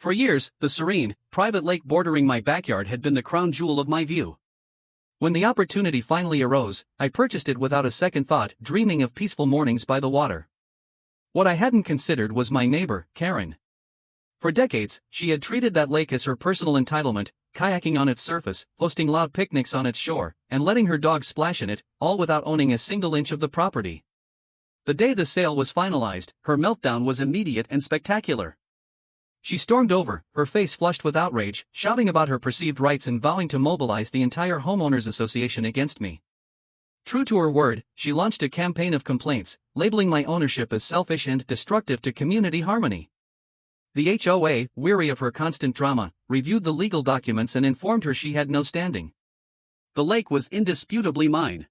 For years, the serene, private lake bordering my backyard had been the crown jewel of my view. When the opportunity finally arose, I purchased it without a second thought, dreaming of peaceful mornings by the water. What I hadn't considered was my neighbor, Karen. For decades, she had treated that lake as her personal entitlement, kayaking on its surface, hosting loud picnics on its shore, and letting her dog splash in it, all without owning a single inch of the property. The day the sale was finalized, her meltdown was immediate and spectacular. She stormed over, her face flushed with outrage, shouting about her perceived rights and vowing to mobilize the entire homeowners association against me. True to her word, she launched a campaign of complaints, labeling my ownership as selfish and destructive to community harmony. The HOA, weary of her constant drama, reviewed the legal documents and informed her she had no standing. The lake was indisputably mine.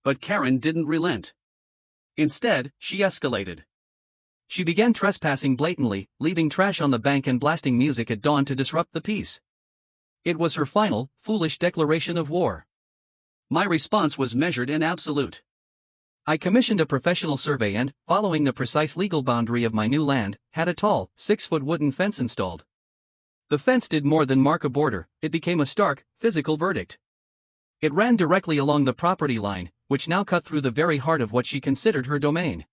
But Karen didn't relent. Instead, she escalated. She began trespassing blatantly, leaving trash on the bank and blasting music at dawn to disrupt the peace. It was her final, foolish declaration of war. My response was measured and absolute. I commissioned a professional survey and, following the precise legal boundary of my new land, had a tall, 6-foot wooden fence installed. The fence did more than mark a border, it became a stark, physical verdict. It ran directly along the property line, which now cut through the very heart of what she considered her domain.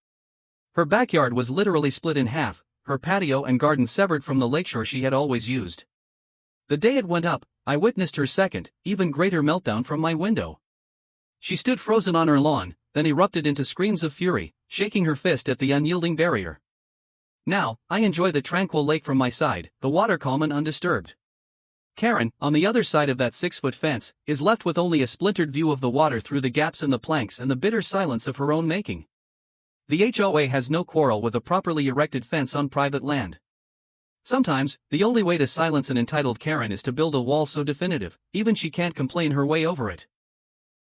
Her backyard was literally split in half, her patio and garden severed from the lakeshore she had always used. The day it went up, I witnessed her second, even greater meltdown from my window. She stood frozen on her lawn, then erupted into screams of fury, shaking her fist at the unyielding barrier. Now, I enjoy the tranquil lake from my side, the water calm and undisturbed. Karen, on the other side of that 6-foot fence, is left with only a splintered view of the water through the gaps in the planks and the bitter silence of her own making. The HOA has no quarrel with a properly erected fence on private land. Sometimes, the only way to silence an entitled Karen is to build a wall so definitive, even she can't complain her way over it.